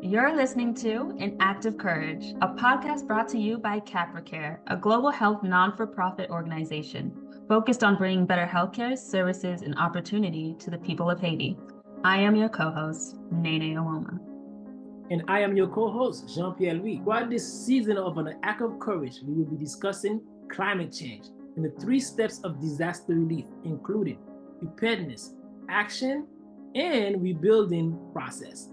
You're listening to An Act of Courage, a podcast brought to you by Capracare, a global health non-for-profit organization focused on bringing better healthcare, services, and opportunity to the people of Haiti. I am your co-host, Nene Uwaomah. And I am your co-host, Pierre-Louis. Throughout this season of An Act of Courage, we will be discussing climate change and the 3 steps of disaster relief, including preparedness, action, and rebuilding process.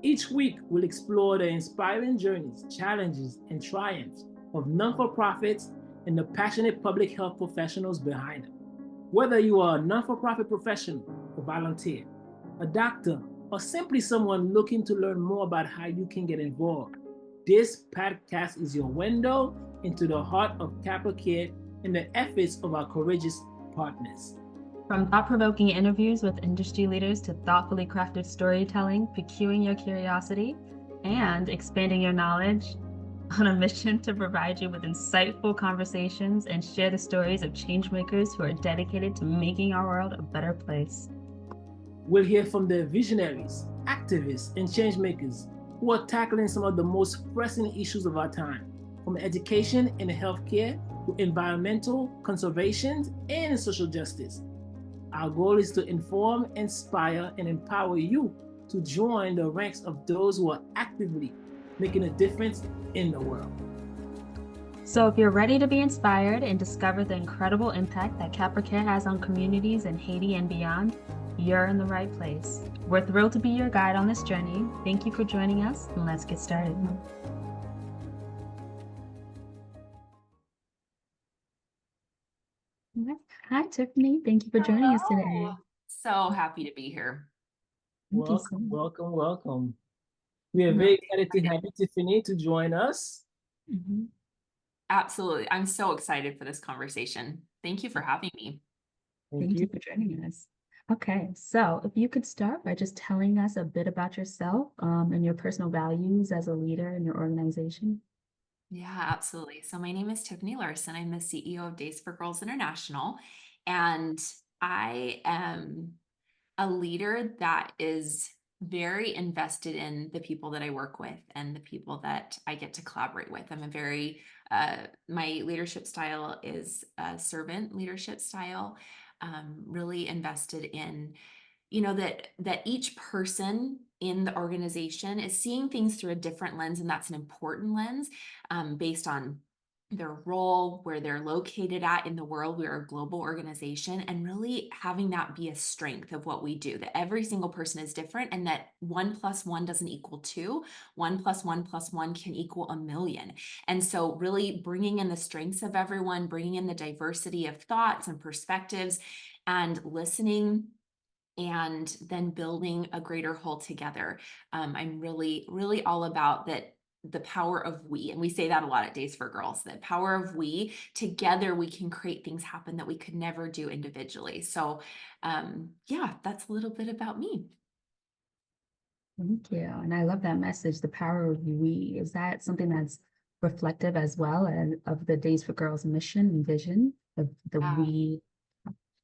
Each week, we'll explore the inspiring journeys, challenges, and triumphs of non-for-profits and the passionate public health professionals behind them. Whether you are a non-for-profit professional or volunteer, a doctor, or simply someone looking to learn more about how you can get involved, this podcast is your window into the heart of Capracare and the efforts of our courageous partners. From thought-provoking interviews with industry leaders to thoughtfully crafted storytelling, piquing your curiosity, and expanding your knowledge, on a mission to provide you with insightful conversations and share the stories of changemakers who are dedicated to making our world a better place. We'll hear from the visionaries, activists, and changemakers who are tackling some of the most pressing issues of our time, from education and healthcare to environmental conservation and social justice. Our goal is to inform, inspire, and empower you to join the ranks of those who are actively making a difference in the world. So if you're ready to be inspired and discover the incredible impact that Capracare has on communities in Haiti and beyond, you're in the right place. We're thrilled to be your guide on this journey. Thank you for joining us, and let's get started. Hi, Tiffany. Thank you for joining us today. So happy to be here. Welcome. We are very excited to have you, Tiffany, to join us. Mm-hmm. Absolutely. I'm so excited for this conversation. Thank you for having me. Thank you for joining us. Okay, so if you could start by just telling us a bit about yourself and your personal values as a leader in your organization. Yeah, absolutely. So my name is Tiffany Larson. I'm the CEO of Days for Girls International, and I am a leader that is very invested in the people that I work with and the people that I get to collaborate with. I'm a very, my leadership style is a servant leadership style, really invested in, that each person in the organization is seeing things through a different lens, and that's an important lens based on their role, where they're located at in the world. We're a global organization, and really having that be a strength of what we do, that every single person is different and that 1 + 1 doesn't equal 2. 1 + 1 + 1 can equal 1,000,000. And so really bringing in the strengths of everyone, bringing in the diversity of thoughts and perspectives, and listening, and then building a greater whole together. I'm really, really all about that. The power of we, and we say that a lot at Days for Girls, the power of we, together we can create things happen that we could never do individually. So that's a little bit about me. Thank you. And I love that message, the power of we. Is that something that's reflective as well of the Days for Girls mission and vision of the we?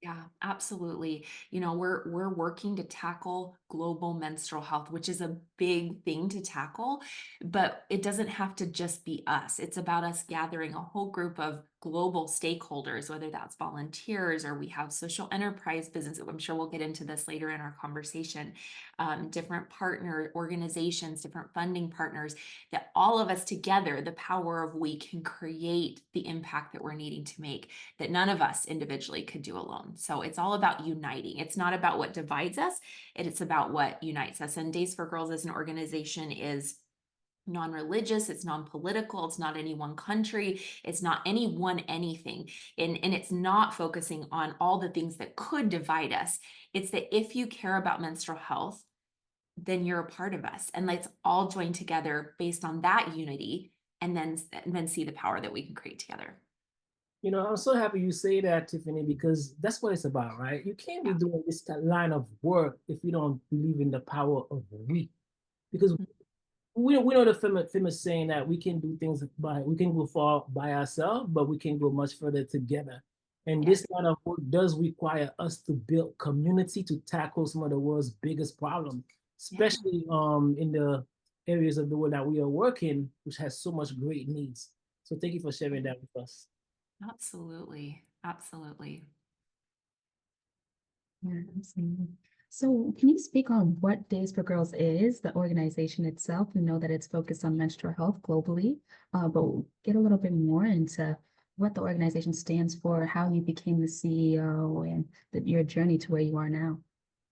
Yeah, absolutely. We're working to tackle global menstrual health, which is a big thing to tackle, but it doesn't have to just be us. It's about us gathering a whole group of global stakeholders, whether that's volunteers or we have social enterprise business. I'm sure we'll get into this later in our conversation. Different partner organizations, different funding partners, that all of us together, the power of we, can create the impact that we're needing to make, that none of us individually could do alone. So it's all about uniting. It's not about what divides us, it's about what unites us. And Days for Girls as an organization is non-religious, it's non-political, it's not any one country, it's not any one anything. And it's not focusing on all the things that could divide us. It's that if you care about menstrual health, then you're a part of us. And let's all join together based on that unity, and then see the power that we can create together. I'm so happy you say that, Tiffany, because that's what it's about, right? You can't be doing this line of work if you don't believe in the power of we. Because we know the famous saying that we can do things we can go far by ourselves, but we can go much further together. And this line of work does require us to build community to tackle some of the world's biggest problems, especially in areas of the world that we are working, which has so much great needs. So thank you for sharing that with us. Absolutely. Absolutely. Yeah, absolutely. So, can you speak on what Days for Girls is, the organization itself? We know that it's focused on menstrual health globally, but we'll get a little bit more into what the organization stands for, how you became the CEO, and your journey to where you are now.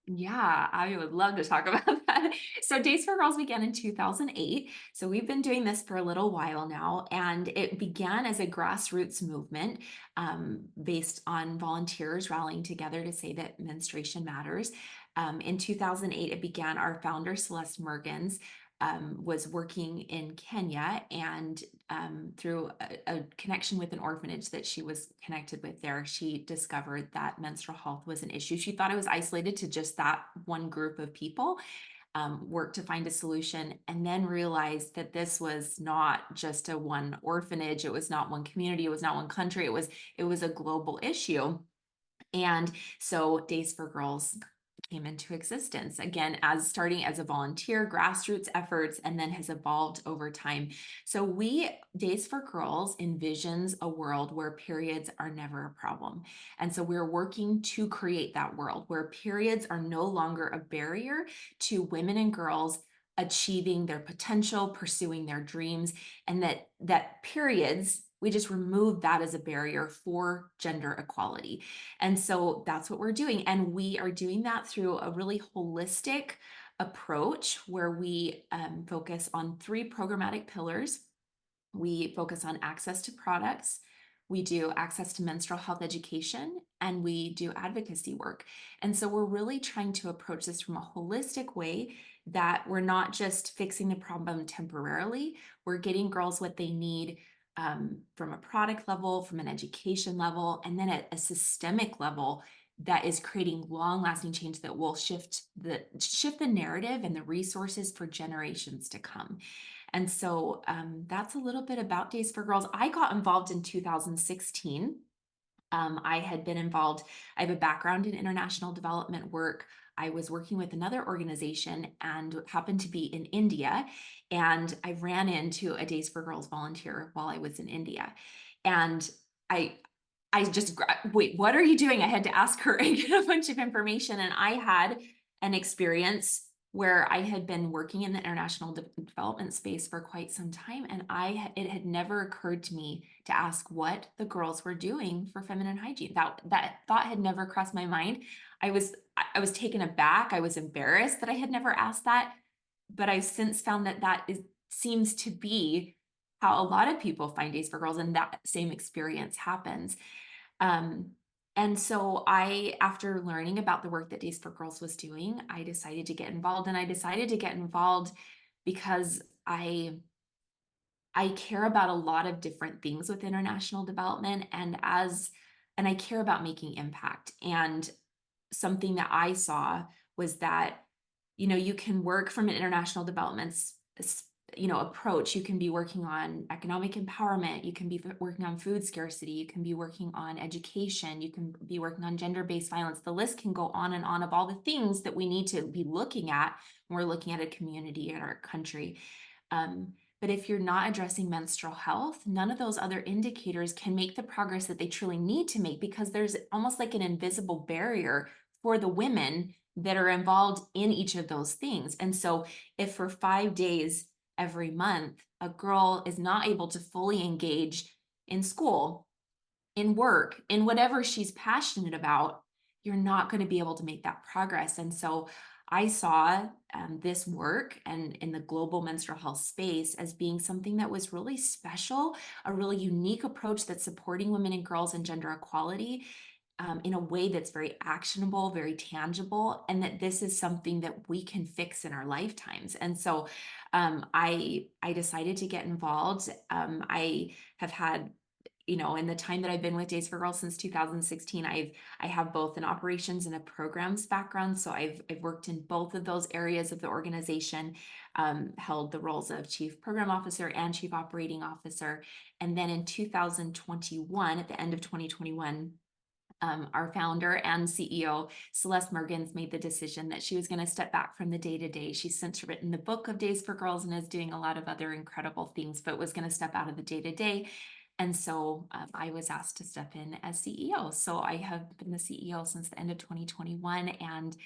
Yeah, I would love to talk about that. So Days for Girls began in 2008. So we've been doing this for a little while now, and it began as a grassroots movement based on volunteers rallying together to say that menstruation matters. In 2008, it began. Our founder, Celeste Mergens, was working in Kenya, and through a connection with an orphanage that she was connected with there, she discovered that menstrual health was an issue. She thought it was isolated to just that one group of people, worked to find a solution, and then realized that this was not just a one orphanage, it was not one community, it was not one country, it was a global issue. And so Days for Girls came into existence again as starting as a volunteer grassroots efforts, and then has evolved over time. So Days for Girls envisions a world where periods are never a problem. And so we're working to create that world where periods are no longer a barrier to women and girls achieving their potential, pursuing their dreams, and that periods, we just remove that as a barrier for gender equality. And so that's what we're doing. And we are doing that through a really holistic approach where we focus on three programmatic pillars. We focus on access to products, we do access to menstrual health education, and we do advocacy work. And so we're really trying to approach this from a holistic way, that we're not just fixing the problem temporarily, we're getting girls what they need from a product level, from an education level, and then at a systemic level that is creating long-lasting change that will shift the narrative and the resources for generations to come. And so that's a little bit about Days for Girls. I got involved in 2016. I had been involved, I have a background in international development work. I was working with another organization and happened to be in India. And I ran into a Days for Girls volunteer while I was in India. And I just, wait, what are you doing? I had to ask her and get a bunch of information. And I had an experience where I had been working in the international development space for quite some time, and it had never occurred to me to ask what the girls were doing for feminine hygiene. That thought had never crossed my mind. I was taken aback. I was embarrassed that I had never asked that, but I've since found that seems to be how a lot of people find Days for Girls, and that same experience happens. And so after learning about the work that Days for Girls was doing, I decided to get involved. And I decided to get involved because I care about a lot of different things with international development, and I care about making impact. And something that I saw was that, you can work from an international development approach. You can be working on economic empowerment, you can be working on food scarcity, you can be working on education, you can be working on gender-based violence. The list can go on and on of all the things that we need to be looking at when we're looking at a community in our country. But if you're not addressing menstrual health, none of those other indicators can make the progress that they truly need to make, because there's almost like an invisible barrier for the women that are involved in each of those things. And so if for 5 days every month, a girl is not able to fully engage in school, in work, in whatever she's passionate about, you're not going to be able to make that progress. And so I saw this work and in the global menstrual health space as being something that was really special, a really unique approach that's supporting women and girls and gender equality in a way that's very actionable, very tangible, and that this is something that we can fix in our lifetimes. And so I decided to get involved. I have had, in the time that I've been with Days for Girls since 2016, I have both an operations and a programs background. So I've worked in both of those areas of the organization, held the roles of chief program officer and chief operating officer. And then in 2021, at the end of 2021, our founder and CEO, Celeste Mergens, made the decision that she was going to step back from the day-to-day. She's since written the book of Days for Girls and is doing a lot of other incredible things, but was going to step out of the day-to-day. And so I was asked to step in as CEO. So I have been the CEO since the end of 2021, and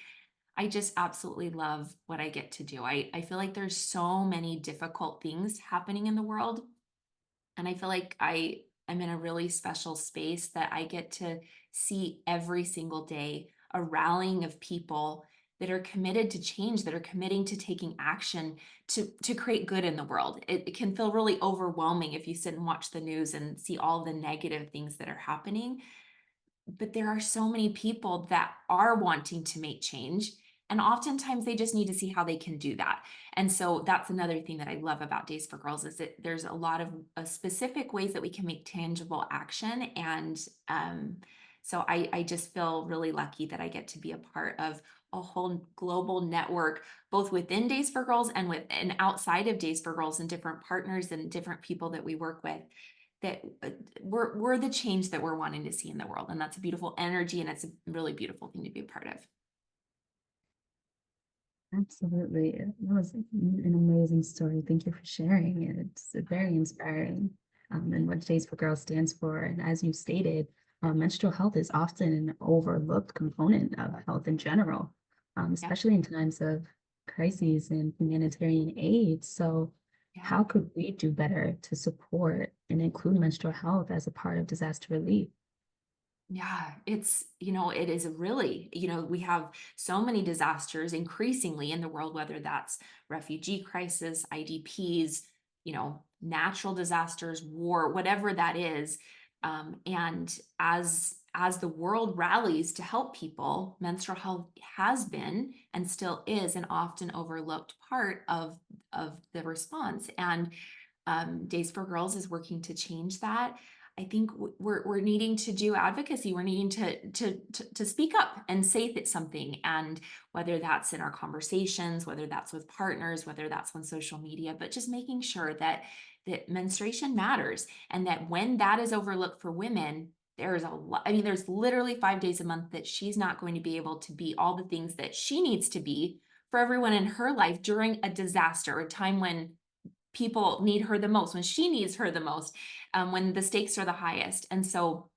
I just absolutely love what I get to do. I feel like there's so many difficult things happening in the world, and I feel like I'm in a really special space that I get to see every single day a rallying of people that are committed to change, that are committing to taking action to create good in the world. It can feel really overwhelming if you sit and watch the news and see all the negative things that are happening. But there are so many people that are wanting to make change. And oftentimes they just need to see how they can do that. And so that's another thing that I love about Days for Girls is that there's a lot of specific ways that we can make tangible action. And so I just feel really lucky that I get to be a part of a whole global network, both within Days for Girls and outside of Days for Girls, and different partners and different people that we work with, that we're the change that we're wanting to see in the world. And that's a beautiful energy, and it's a really beautiful thing to be a part of. Absolutely. That was an amazing story. Thank you for sharing it. It's very inspiring, and what Days for Girls stands for. And as you stated, menstrual health is often an overlooked component of health in general, Yeah. especially in times of crises and humanitarian aid. So, Yeah. how could we do better to support and include menstrual health as a part of disaster relief? Yeah, it is really, we have so many disasters increasingly in the world, whether that's refugee crisis, IDPs, natural disasters, war, whatever that is. And as the world rallies to help people, menstrual health has been and still is an often overlooked part of the response. And Days for Girls is working to change that. I think we're needing to do advocacy. We're needing to speak up and say something, and whether that's in our conversations, whether that's with partners, whether that's on social media, but just making sure that menstruation matters, and that when that is overlooked for women, there's a lot. I mean, there's literally 5 days a month that she's not going to be able to be all the things that she needs to be for everyone in her life during a disaster, a time when people need her the most, when she needs her the most, when the stakes are the highest. And so,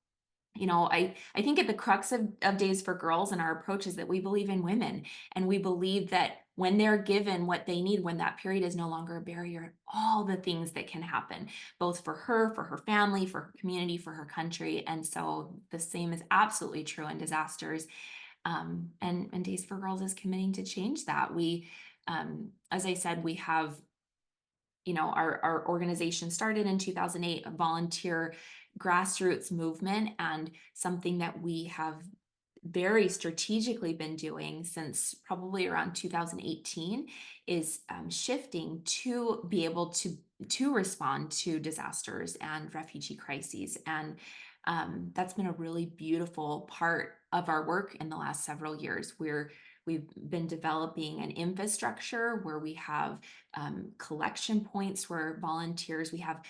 I think at the crux of Days for Girls and our approach is that we believe in women, and we believe that when they're given what they need, when that period is no longer a barrier, all the things that can happen, both for her family, for her community, for her country. And so the same is absolutely true in disasters. And Days for Girls is committing to change that. As I said, we have our organization started in 2008, a volunteer grassroots movement, and something that we have very strategically been doing since probably around 2018 is shifting to be able to respond to disasters and refugee crises. And that's been a really beautiful part of our work in the last several years. We've been developing an infrastructure where we have collection points where we have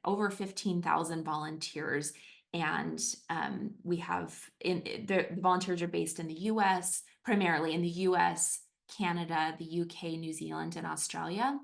over 15,000 volunteers, and we have the volunteers are based in the US, primarily in the US, Canada, the UK, New Zealand, and Australia.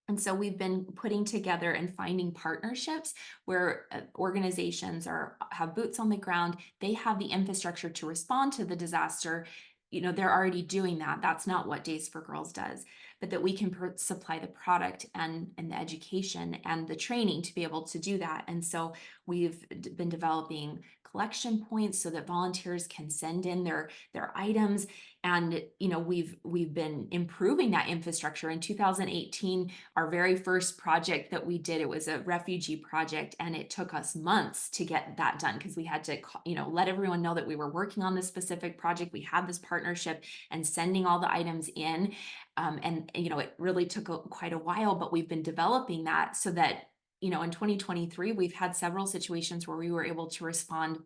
And so we've been putting together and finding partnerships where organizations have boots on the ground. They have the infrastructure to respond to the disaster. They're already doing that. That's not what Days for Girls does, but that we can supply the product and the education and the training to be able to do that. And so we've been developing collection points so that volunteers can send in their items. And we've been improving that infrastructure. In 2018, our very first project that we did, it was a refugee project, and it took us months to get that done because we had to let everyone know that we were working on this specific project. We had this partnership and sending all the items in, and it really took quite a while, but we've been developing that so that in 2023 we've had several situations where we were able to respond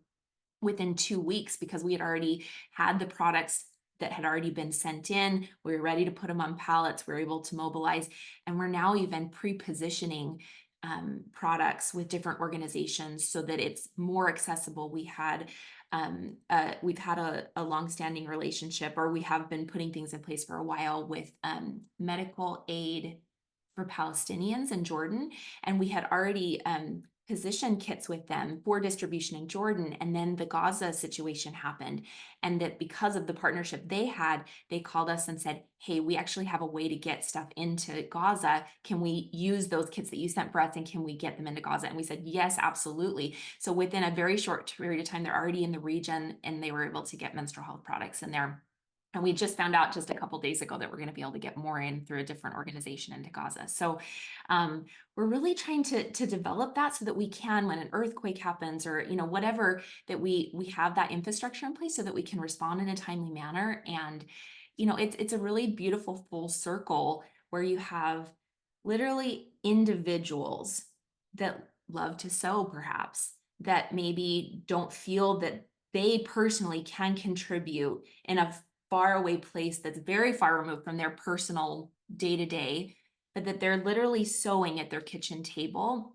within 2 weeks because we had already had the products that had already been sent in. We were ready to put them on pallets. We were able to mobilize, and we're now even pre-positioning products with different organizations so that it's more accessible. We had we've had a longstanding relationship, or we have been putting things in place for a while with medical aid for Palestinians in Jordan. And we had already positioned kits with them for distribution in Jordan. And then the Gaza situation happened. And that because of the partnership they had, they called us and said, hey, we actually have a way to get stuff into Gaza. Can we use those kits that you sent for us, and can we get them into Gaza? And we said, yes, absolutely. So within a very short period of time, they're already in the region, and they were able to get menstrual health products in there. And we just found out just a couple of days ago that we're going to be able to get more in through a different organization into Gaza. So we're really trying to develop that so that we can, when an earthquake happens, or whatever, that we have that infrastructure in place so that we can respond in a timely manner. And it's a really beautiful full circle where you have literally individuals that love to sew, perhaps, that maybe don't feel that they personally can contribute in a far away place that's very far removed from their personal day-to-day, but that they're literally sewing at their kitchen table,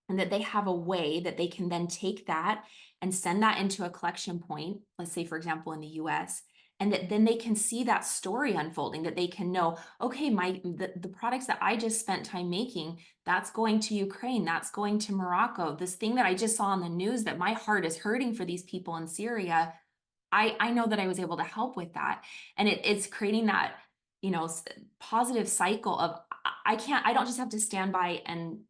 and that they have a way that they can then take that and send that into a collection point, let's say, for example, in the US, and that then they can see that story unfolding, that they can know, okay, the products that I just spent time making, that's going to Ukraine, that's going to Morocco. This thing that I just saw on the news, that my heart is hurting for these people in Syria, I know that I was able to help with that. And it's creating that, positive cycle of, I don't just have to stand by and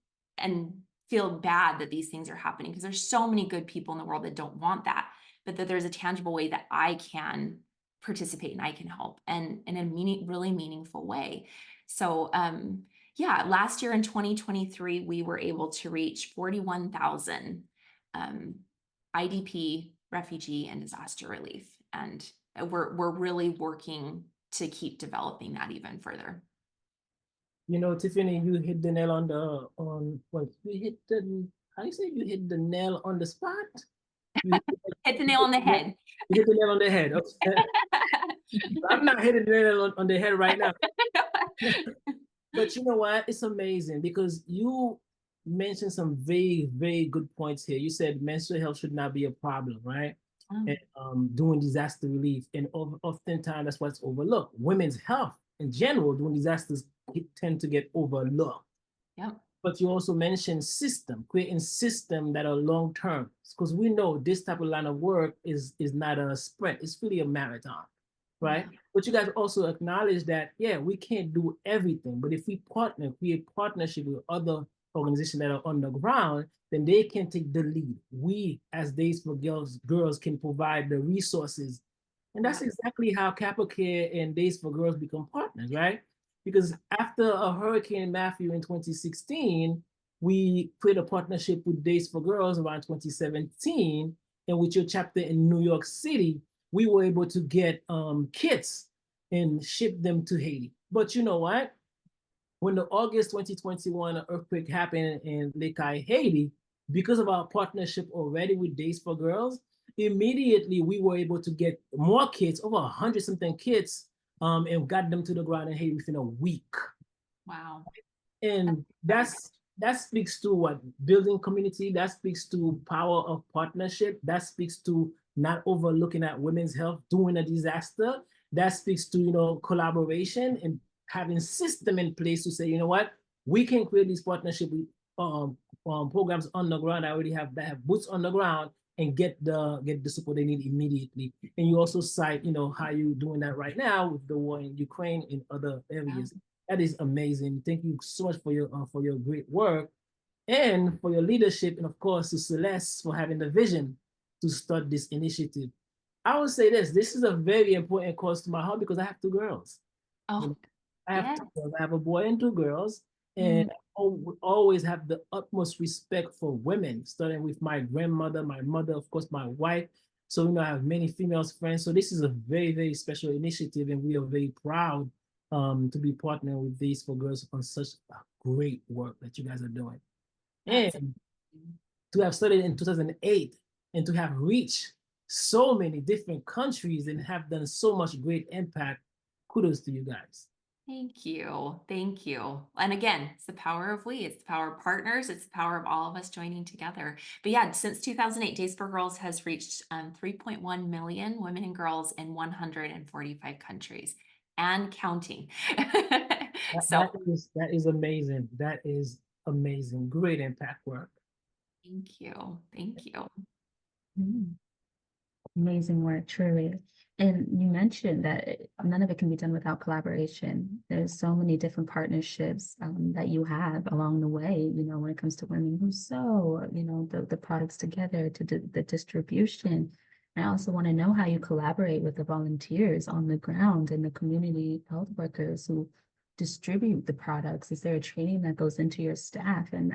feel bad that these things are happening, because there's so many good people in the world that don't want that, but that there's a tangible way that I can participate and I can help, and in a really meaningful way. So, yeah, last year in 2023, we were able to reach 41,000 IDP, refugee, and disaster relief. And we're really working to keep developing that even further. Tiffany, you hit the nail how you say, you hit the nail on the spot? Hit the nail on the head. You hit the nail on the head. Okay. I'm not hitting the nail on the head right now. But you know what? It's amazing, because you mentioned some very, very good points here. You said menstrual health should not be a problem, right? And doing disaster relief, and oftentimes that's what's overlooked. Women's health in general, doing disasters, tend to get overlooked. Yep. But you also mentioned creating system that are long term, because we know this type of line of work is not a sprint; it's really a marathon, right? Yeah. But you guys also acknowledge that, yeah, we can't do everything, but if we create partnership with other organizations that are on the ground, then they can take the lead. We, as Days for Girls, can provide the resources. And that's exactly how Capracare and Days for Girls become partners, right? Because after a Hurricane Matthew in 2016, we created a partnership with Days for Girls around 2017. And with your chapter in New York City, we were able to get kits and ship them to Haiti. But you know what? When the August 2021 earthquake happened in Lake Haiti, because of our partnership already with Days for Girls, immediately we were able to get more kits, over 100-something kits, and got them to the ground in Haiti within a week. Wow. And that speaks to what? Building community. That speaks to power of partnership. That speaks to not overlooking at women's health during a disaster. That speaks to, collaboration and having system in place to say, you know what, we can create this partnership with programs on the ground that have boots on the ground, and get the support they need immediately. And you also cite, how you're doing that right now with the war in Ukraine and other areas. That is amazing. Thank you so much for your great work, and for your leadership, and of course to Celeste for having the vision to start this initiative. I would say this is a very important cause to my heart, because I have two girls. Oh, I have two girls. I have a boy and two girls, and I always have the utmost respect for women, starting with my grandmother, my mother, of course, my wife. So, I have many female friends. So this is a very, very special initiative, and we are very proud to be partnering with Days for Girls on such great work that you guys are doing. And to have started in 2008 and to have reached so many different countries and have done so much great impact, kudos to you guys. Thank you. Thank you. And again, it's the power of we, it's the power of partners, it's the power of all of us joining together. But yeah, since 2008, Days for Girls has reached 3.1 million women and girls in 145 countries and counting. So That is amazing. That is amazing. Great impact work. thank you. Thank you. Mm. Amazing work, truly. And you mentioned that none of it can be done without collaboration. There's so many different partnerships that you have along the way, when it comes to Women Who Sew, the products together to the distribution. I also want to know how you collaborate with the volunteers on the ground and the community health workers who distribute the products. Is there a training that goes into your staff, and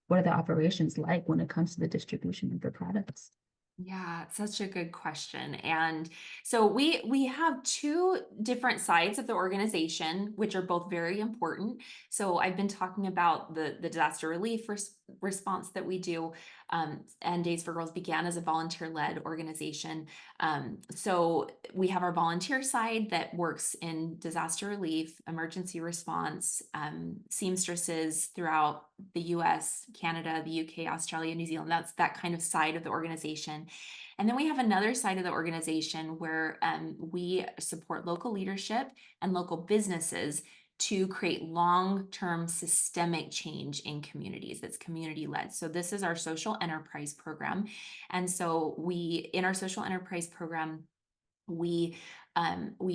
what are the operations like when it comes to the distribution of the products? Yeah, such a good question. And so we have two different sides of the organization, which are both very important. So I've been talking about the disaster relief response that we do. And Days for Girls began as a volunteer-led organization. So we have our volunteer side that works in disaster relief, emergency response, seamstresses throughout the US, Canada, the UK, Australia, New Zealand. That's that kind of side of the organization. And then we have another side of the organization where we support local leadership and local businesses to create long-term systemic change in communities that's community-led. So this is our social enterprise program. And so in our social enterprise program, we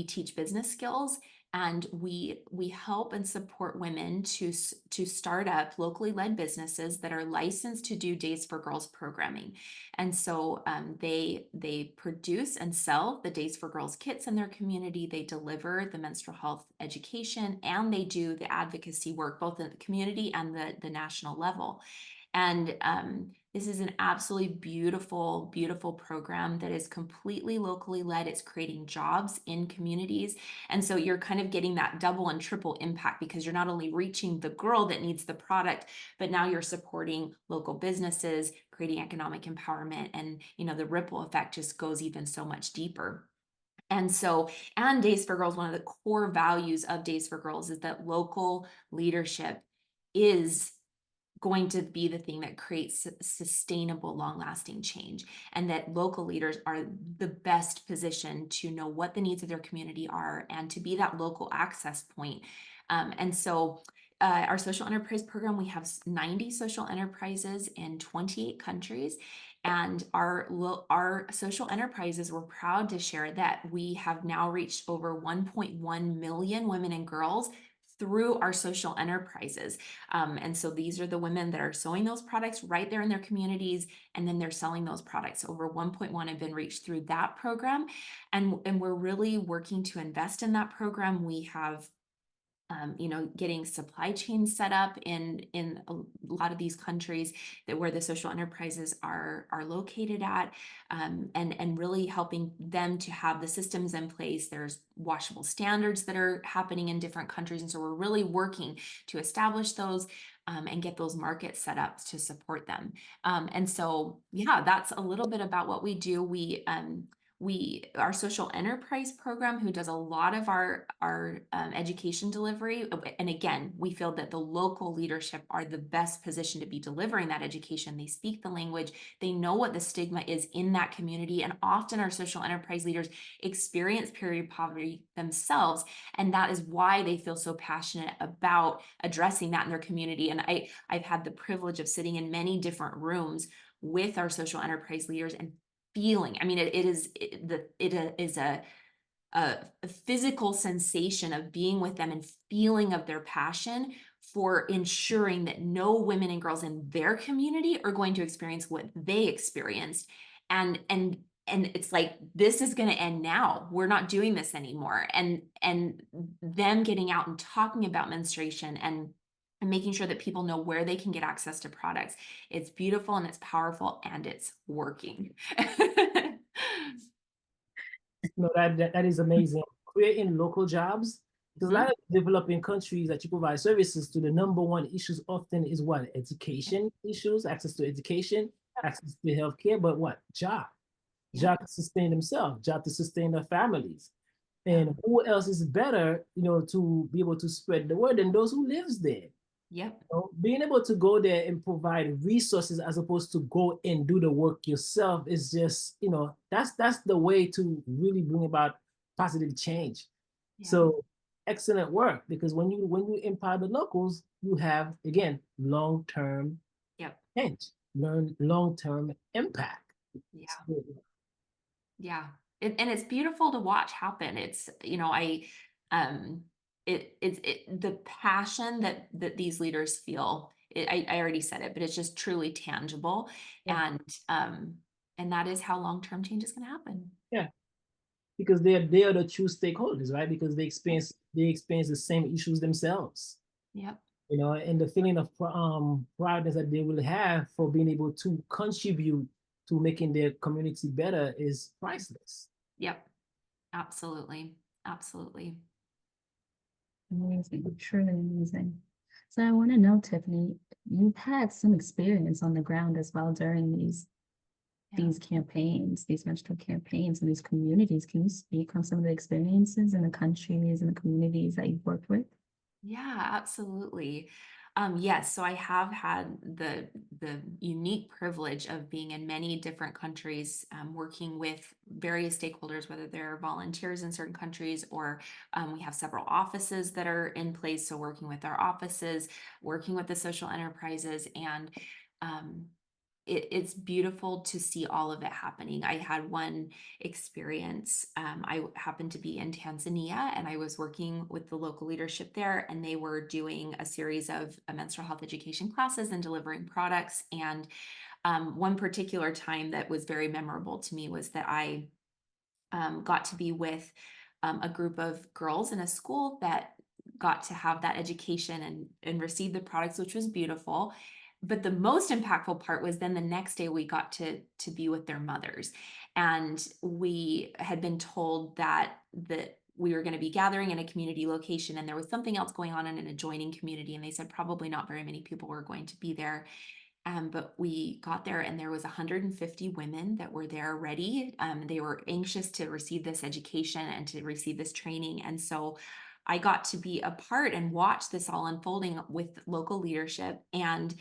teach business skills, and we help and support women to start up locally led businesses that are licensed to do Days for Girls programming. And so they produce and sell the Days for Girls kits in their community. They deliver the menstrual health education, and they do the advocacy work both at the community and the national level. And this is an absolutely beautiful, beautiful program that is completely locally led. It's creating jobs in communities. And so you're kind of getting that double and triple impact, because you're not only reaching the girl that needs the product, but now you're supporting local businesses, creating economic empowerment. And, the ripple effect just goes even so much deeper. And Days for Girls, one of the core values of Days for Girls is that local leadership is going to be the thing that creates sustainable, long-lasting change, and that local leaders are the best position to know what the needs of their community are and to be that local access point. Our social enterprise program, we have 90 social enterprises in 28 countries. And our social enterprises, we're proud to share that we have now reached over 1.1 million women and girls through our social enterprises. And so these are the women that are sewing those products right there in their communities, and then they're selling those products. Over 1.1 have been reached through that program. And we're really working to invest in that program. We have getting supply chains set up in a lot of these countries where the social enterprises are located at, and really helping them to have the systems in place. There's washable standards that are happening in different countries, and so we're really working to establish those and get those markets set up to support them. That's a little bit about what we do. Our social enterprise program, who does a lot of our education delivery. And again, we feel that the local leadership are the best position to be delivering that education. They speak the language, they know what the stigma is in that community. And often our social enterprise leaders experience period poverty themselves. And that is why they feel so passionate about addressing that in their community. And I've had the privilege of sitting in many different rooms with our social enterprise leaders and feeling. I mean, it is a physical sensation of being with them and feeling of their passion for ensuring that no women and girls in their community are going to experience what they experienced. And it's like, this is going to end now. We're not doing this anymore. And them getting out and talking about menstruation and making sure that people know where they can get access to products. It's beautiful and it's powerful and it's working. No, that is amazing. Creating local jobs. Because a lot of developing countries that you provide services to, the number one issues often is what? Education issues, access to education, access to healthcare, but what? Job. Job to sustain themselves, job to sustain their families. And who else is better, to be able to spread the word than those who lives there? Yep. Being able to go there and provide resources as opposed to go and do the work yourself is just, that's the way to really bring about positive change. Yeah. So excellent work, because when you empower the locals, you have, again, long-term change, learn long-term impact. Yeah. So, yeah. And it's beautiful to watch happen. It's, the passion that these leaders feel. I already said it, but it's just truly tangible. Yeah. And that is how long-term change is going to happen. yeah, because they are the true stakeholders, right? Because they experience the same issues themselves. Yep. And the feeling of proudness that they will have for being able to contribute to making their community better is priceless. Yep. Absolutely. Absolutely. Amazing, truly amazing. So I want to know, Tiffany, you've had some experience on the ground as well during these campaigns, these menstrual campaigns, and these communities. Can you speak on some of the experiences in the countries and the communities that you've worked with? Yeah, absolutely. Yes, so I have had the unique privilege of being in many different countries, working with various stakeholders, whether they're volunteers in certain countries or we have several offices that are in place. So working with our offices, working with the social enterprises, and um, it's beautiful to see all of it happening. I had one experience. I happened to be in Tanzania and I was working with the local leadership there, and they were doing a series of menstrual health education classes and delivering products. And one particular time that was very memorable to me was that I got to be with a group of girls in a school that got to have that education and receive the products, which was beautiful. But the most impactful part was then the next day we got to be with their mothers, and we had been told that we were going to be gathering in a community location, and there was something else going on in an adjoining community, and they said probably not very many people were going to be there. But we got there and there was 150 women that were there ready. They were anxious to receive this education and to receive this training. And so I got to be a part and watch this all unfolding with local leadership. And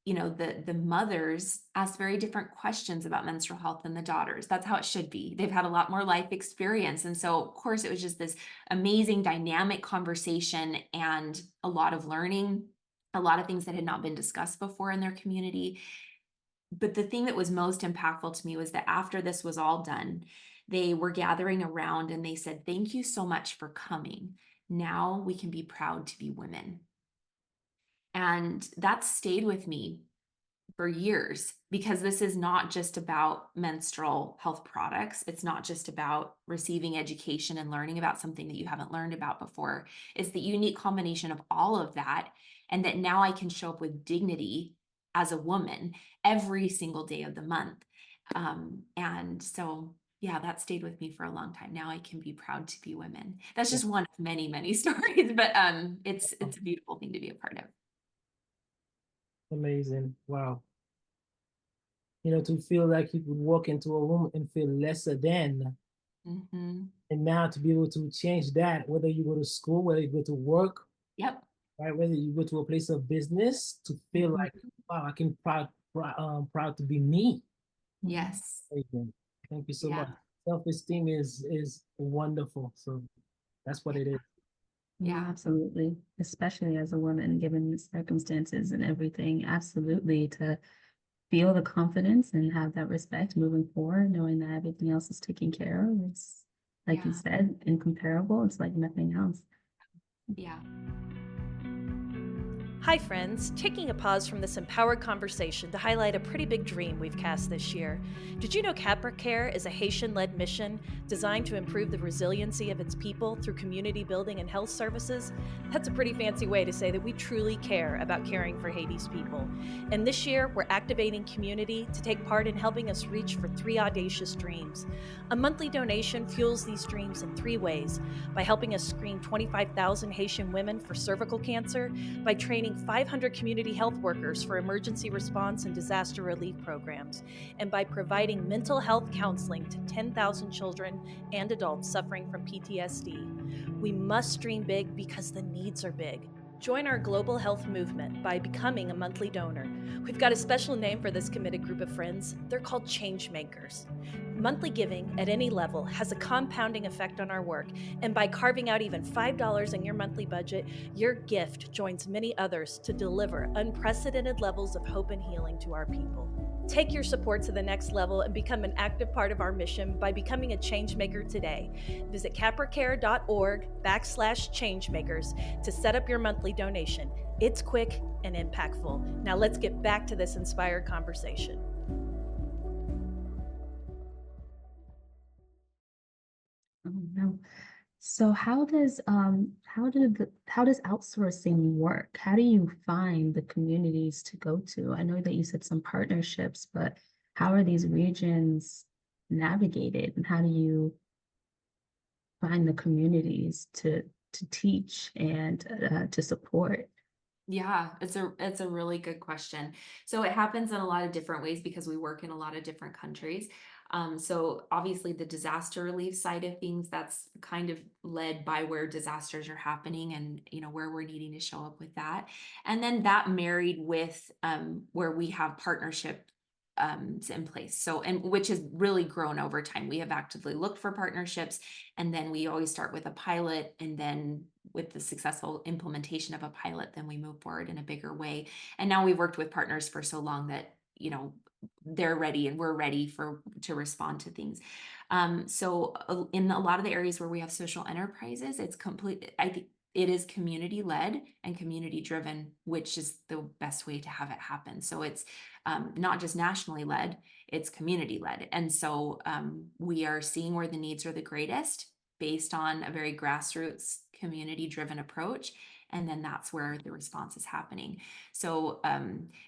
the mothers asked very different questions about menstrual health than the daughters. That's how it should be. They've had a lot more life experience. And so, of course, it was just this amazing dynamic conversation and a lot of learning, a lot of things that had not been discussed before in their community. But the thing that was most impactful to me was that after this was all done, they were gathering around and they said, "Thank you so much for coming. Now we can be proud to be women." And that stayed with me for years, because this is not just about menstrual health products. It's not just about receiving education and learning about something that you haven't learned about before. It's the unique combination of all of that, and that now I can show up with dignity as a woman every single day of the month. And so, yeah, that stayed with me for a long time. Now I can be proud to be women. That's just one of many, many stories, but it's a beautiful thing to be a part of. Amazing. Wow. To feel like you could walk into a room and feel lesser than. Mm-hmm. And now to be able to change that, whether you go to school, whether you go to work, Yep. right, whether you go to a place of business, to feel like, wow, I can proud to be me. Yes. Amazing. Thank you so Yeah. much. Self-esteem is wonderful. So that's what it is. Yeah, absolutely. Especially as a woman, given the circumstances and everything, absolutely, to feel the confidence and have that respect moving forward, knowing that everything else is taken care of. It's, like you said, incomparable. It's like nothing else. Yeah. Hi friends, taking a pause from this empowered conversation to highlight a pretty big dream we've cast this year. Did you know Capracare is a Haitian-led mission designed to improve the resiliency of its people through community building and health services? That's a pretty fancy way to say that we truly care about caring for Haiti's people. And this year, we're activating community to take part in helping us reach for 3 audacious dreams. A monthly donation fuels these dreams in 3 ways: by helping us screen 25,000 Haitian women for cervical cancer, by training training 500 community health workers for emergency response and disaster relief programs, and by providing mental health counseling to 10,000 children and adults suffering from PTSD. We must dream big because the needs are big. Join our global health movement by becoming a monthly donor. We've got a special name for this committed group of friends. They're called change makers. Monthly giving at any level has a compounding effect on our work, and by carving out even $5 in your monthly budget, your gift joins many others to deliver unprecedented levels of hope and healing to our people. Take your support to the next level and become an active part of our mission by becoming a changemaker today. Visit capracare.org/changemakers to set up your monthly donation. It's quick and impactful. Now let's get back to this inspired conversation. Oh, no. So how does outsourcing work? How do you find the communities to go to? I know that you said some partnerships, but how are these regions navigated, and how do you find the communities to teach and to support? Yeah, it's a really good question. So it happens in a lot of different ways because we work in a lot of different countries. So obviously the disaster relief side of things, that's kind of led by where disasters are happening and where we're needing to show up with that. And then that married with where we have partnership in place. So, and which has really grown over time. We have actively looked for partnerships, and then we always start with a pilot, and then with the successful implementation of a pilot, then we move forward in a bigger way. And now we've worked with partners for so long that they're ready and we're ready to respond to things. So in a lot of the areas where we have social enterprises, I think it is community led and community driven, which is the best way to have it happen. So it's not just nationally led, it's community led. And so we are seeing where the needs are the greatest based on a very grassroots community driven approach. And then that's where the response is happening. So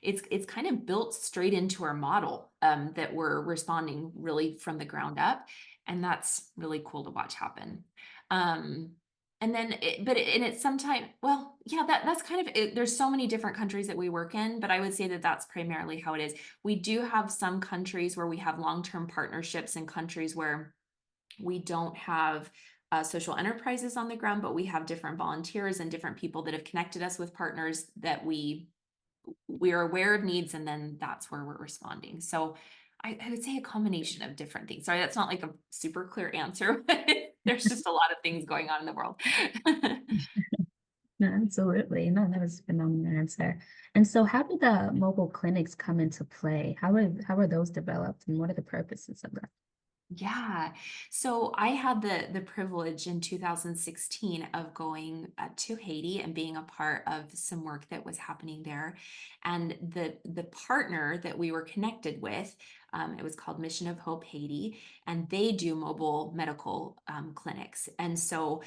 it's kind of built straight into our model that we're responding really from the ground up. And that's really cool to watch happen. And then, it's sometimes, well, yeah, that's kind of it. There's so many different countries that we work in, but I would say that that's primarily how it is. We do have some countries where we have long-term partnerships and countries where we don't have social enterprises on the ground, but we have different volunteers and different people that have connected us with partners that we're aware of needs, and then that's where we're responding. So I would say a combination of different things. Sorry, that's not like a super clear answer, but there's just a lot of things going on in the world. No, absolutely. No, that was a phenomenal answer. And so how did the mobile clinics come into play? How are those developed, and what are the purposes of them? Yeah. So I had the privilege in 2016 of going to Haiti and being a part of some work that was happening there. And the partner that we were connected with, it was called Mission of Hope Haiti, and they do mobile medical clinics. And so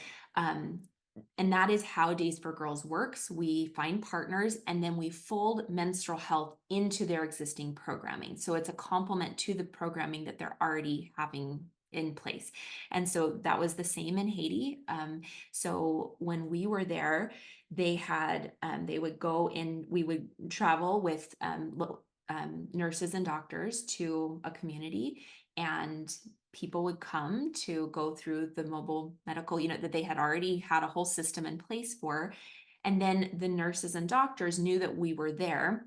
and that is how Days for Girls works. We find partners and then we fold menstrual health into their existing programming. So it's a complement to the programming that they're already having in place. And so that was the same in Haiti. So when we were there, they would go in, we would travel with nurses and doctors to a community, and people would come to go through the mobile medical unit that they had already had a whole system in place for. And then the nurses and doctors knew that we were there.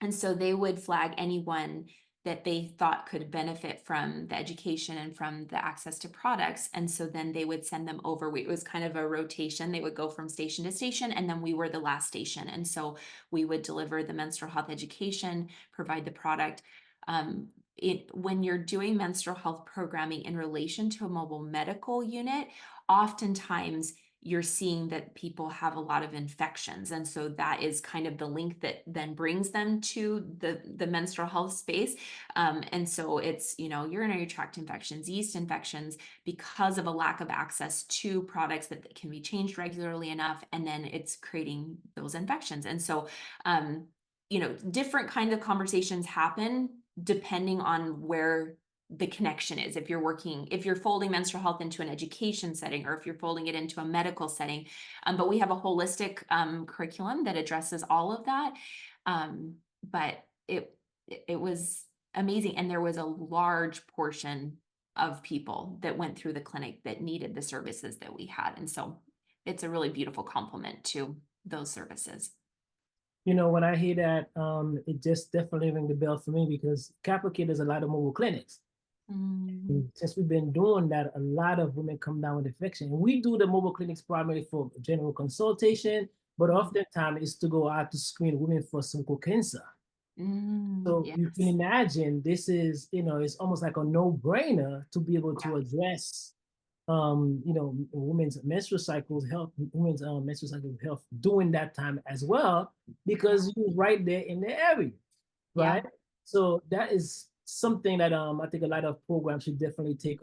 And so they would flag anyone that they thought could benefit from the education and from the access to products. And so then they would send them over. It was kind of a rotation. They would go from station to station, and then we were the last station. And so we would deliver the menstrual health education, provide the product. When you're doing menstrual health programming in relation to a mobile medical unit, oftentimes you're seeing that people have a lot of infections. And so that is kind of the link that then brings them to the menstrual health space. And so it's, urinary tract infections, yeast infections, because of a lack of access to products that can be changed regularly enough. And then it's creating those infections. And so, different kinds of conversations happen depending on where the connection is, if you're folding menstrual health into an education setting, or if you're folding it into a medical setting. But we have a holistic curriculum that addresses all of that. But it was amazing. And there was a large portion of people that went through the clinic that needed the services that we had. And so it's a really beautiful complement to those services. When I hear that, it just definitely rings the bell for me, because Capracare does a lot of mobile clinics. Since we've been doing that, a lot of women come down with infection. We do the mobile clinics primarily for general consultation, but oftentimes it's to go out to screen women for cervical cancer. So Yes. you can imagine this is, it's almost like a no-brainer to be able to address, women's menstrual cycles health, women's menstrual cycle health during that time as well, because you're right there in the area, right? Yeah. So that is something that I think a lot of programs should definitely take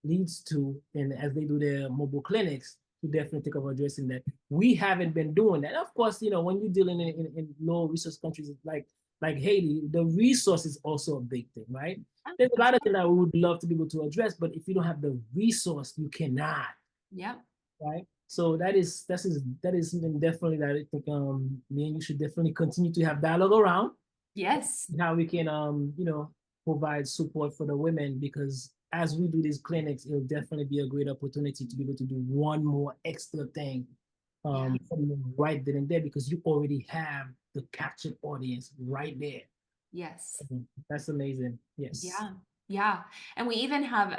leads to, and as they do their mobile clinics, to definitely think of addressing that. We haven't been doing that. Of course, when you're dealing in low resource countries like Haiti, the resource is also a big thing, right? There's a lot of things that we would love to be able to address, but if you don't have the resource, you cannot. Yeah. Right. So that is something definitely that I think me and you should definitely continue to have dialogue around. Yes. How we can provide support for the women, because as we do these clinics, it'll definitely be a great opportunity to be able to do one more extra thing right then and there, because you already have the captured audience right there. Yes. That's amazing. Yes. Yeah. Yeah. And we even have,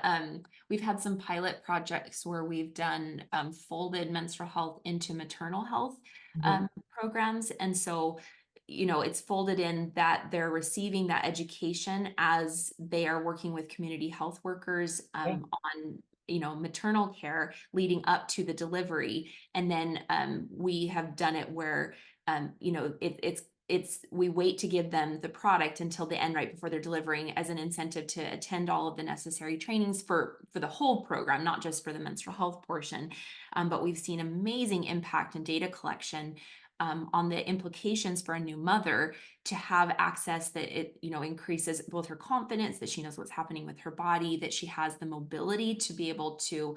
we've had some pilot projects where we've done folded menstrual health into maternal health programs. And so, it's folded in that they're receiving that education as they are working with community health workers on maternal care leading up to the delivery. And then we have done it where we wait to give them the product until the end, right before they're delivering, as an incentive to attend all of the necessary trainings for the whole program, not just for the menstrual health portion. But we've seen amazing impact in data collection on the implications for a new mother to have access that it, increases both her confidence, that she knows what's happening with her body, that she has the mobility to be able to,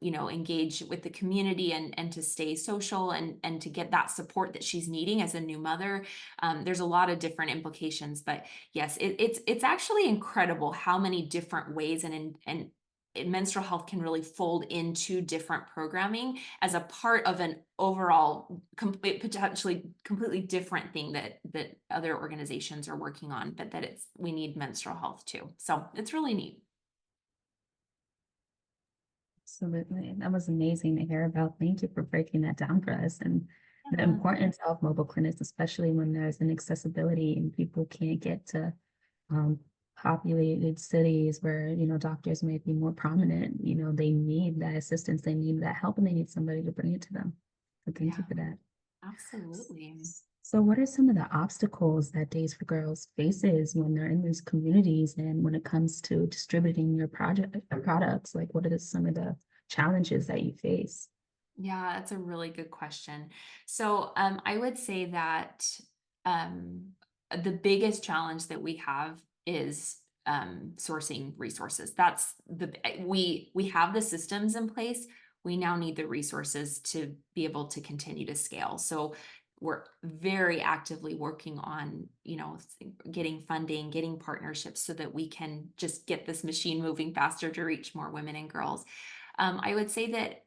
engage with the community and to stay social and to get that support that she's needing as a new mother. There's a lot of different implications, but yes, it's actually incredible how many different ways and menstrual health can really fold into different programming as a part of an overall potentially completely different thing that other organizations are working on, but that we need menstrual health too. So it's really neat. Absolutely. That was amazing to hear about. Thank you for breaking that down for us, and the importance of mobile clinics, especially when there's an accessibility and people can't get to populated cities where, doctors may be more prominent. They need that assistance, they need that help, and they need somebody to bring it to them. So thank you for that. Absolutely. So what are some of the obstacles that Days for Girls faces when they're in these communities, and when it comes to distributing your products? Like, what are some of the challenges that you face? Yeah, that's a really good question. So I would say that the biggest challenge that we have is sourcing resources. That's we have the systems in place. We now need the resources to be able to continue to scale. So we're very actively working on, getting funding, getting partnerships so that we can just get this machine moving faster to reach more women and girls. I would say that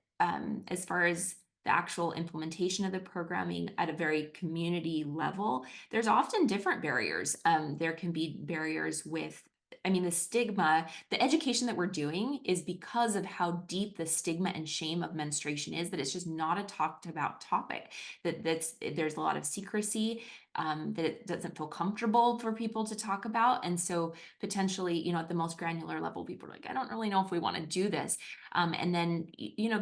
as far as the actual implementation of the programming at a very community level, there's often different barriers. There can be barriers with, the stigma. The education that we're doing is because of how deep the stigma and shame of menstruation is, that it's just not a talked about topic, there's a lot of secrecy, that it doesn't feel comfortable for people to talk about. And so potentially, at the most granular level, people are like, I don't really know if we want to do this. And then,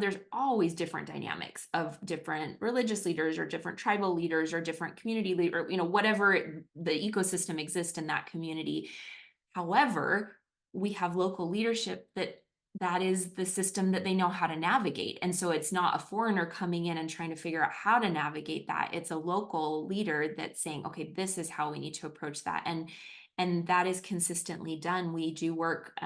there's always different dynamics of different religious leaders or different tribal leaders or different community leaders, whatever the ecosystem exists in that community. However, we have local leadership that is the system that they know how to navigate. And so it's not a foreigner coming in and trying to figure out how to navigate that. It's a local leader that's saying, okay, this is how we need to approach that. And that is consistently done. We do work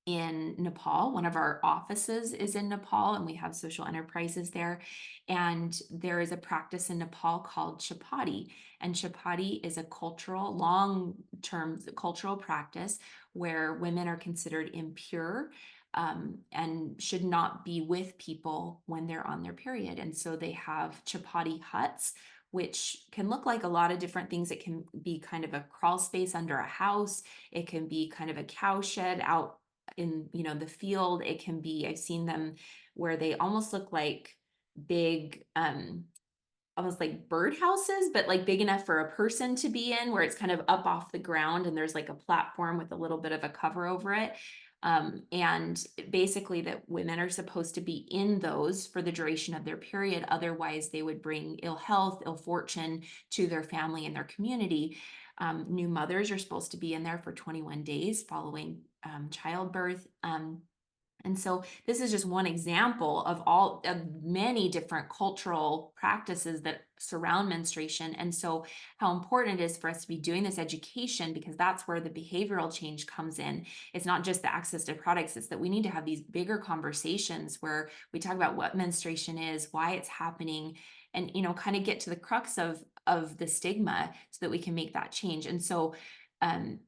in Nepal. One of our offices is in Nepal, and we have social enterprises there. And there is a practice in Nepal called chapati. And chapati is a cultural, long-term cultural practice where women are considered impure and should not be with people when they're on their period. And so they have chapati huts, which can look like a lot of different things. It can be kind of a crawl space under a house. It can be kind of a cow shed out in the field. It can be, I've seen them where they almost look like big almost like birdhouses, but like big enough for a person to be in, where it's kind of up off the ground and there's like a platform with a little bit of a cover over it. And basically that women are supposed to be in those for the duration of their period. Otherwise they would bring ill health, ill fortune to their family and their community. New mothers are supposed to be in there for 21 days following childbirth. And so this is just one example of many different cultural practices that surround menstruation. And so how important it is for us to be doing this education, because that's where the behavioral change comes in. It's not just the access to products, it's that we need to have these bigger conversations where we talk about what menstruation is, why it's happening, and kind of get to the crux of the stigma so that we can make that change. And so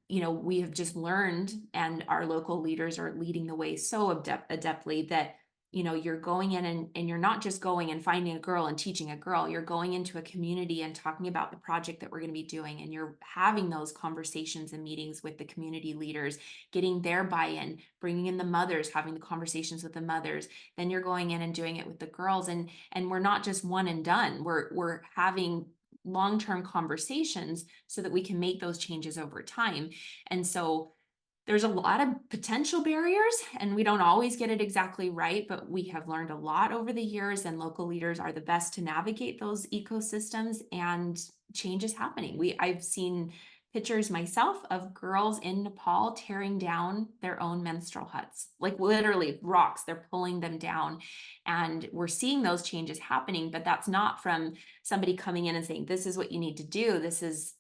we have just learned, and our local leaders are leading the way so adeptly that, you're going in and you're not just going and finding a girl and teaching a girl, you're going into a community and talking about the project that we're going to be doing. And you're having those conversations and meetings with the community leaders, getting their buy-in, bringing in the mothers, having the conversations with the mothers. Then you're going in and doing it with the girls. And we're not just one and done. We're having long-term conversations so that we can make those changes over time. And so there's a lot of potential barriers, and we don't always get it exactly right, but we have learned a lot over the years, and local leaders are the best to navigate those ecosystems, and change is happening. I've seen pictures myself of girls in Nepal tearing down their own menstrual huts, like literally rocks, they're pulling them down. And we're seeing those changes happening, but that's not from somebody coming in and saying, this is what you need to do. This is,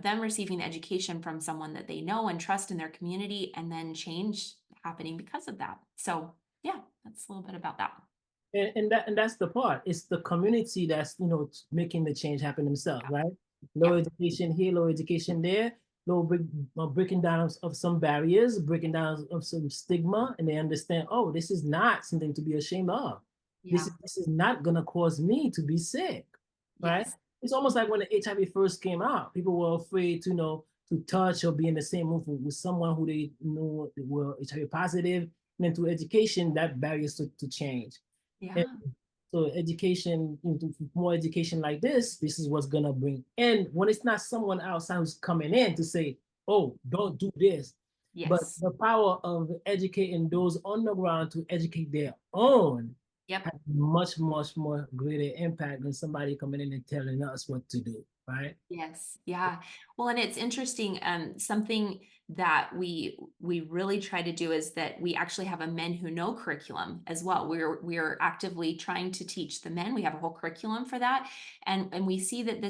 them receiving the education from someone that they know and trust in their community, and then change happening because of that. So yeah, that's a little bit about that. And that's the part. It's the community that's making the change happen themselves, right? Low education here, low education there, breaking down of some barriers, breaking down of some stigma, and they understand, oh, this is not something to be ashamed of. Yeah. This is not gonna cause me to be sick, right? Yes. It's almost like when the HIV first came out, people were afraid to touch or be in the same room with someone who they know were HIV positive. And then through education, that barrier to change. Yeah. And so education, more education like this is what's gonna bring. And when it's not someone outside who's coming in to say, oh, don't do this. Yes. But the power of educating those on the ground to educate their own has much, much more greater impact than somebody coming in and telling us what to do, right? Yes. Yeah. Well, and it's interesting. Something that we really try to do is that we actually have a Men Who Know curriculum as well. We're actively trying to teach the men. We have a whole curriculum for that, and we see that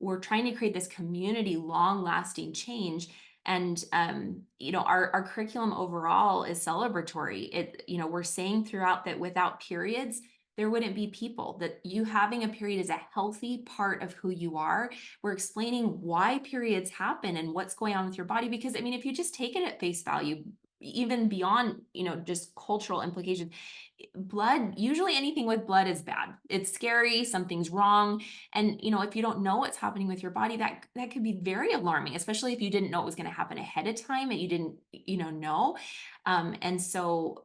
we're trying to create this community, long-lasting change. And our curriculum overall is celebratory. We're saying throughout that without periods, there wouldn't be people, that you having a period is a healthy part of who you are. We're explaining why periods happen and what's going on with your body. Because if you just take it at face value, even beyond, just cultural implications, blood, usually anything with blood is bad. It's scary, something's wrong. And, if you don't know what's happening with your body, that could be very alarming, especially if you didn't know it was going to happen ahead of time and you didn't, know. And so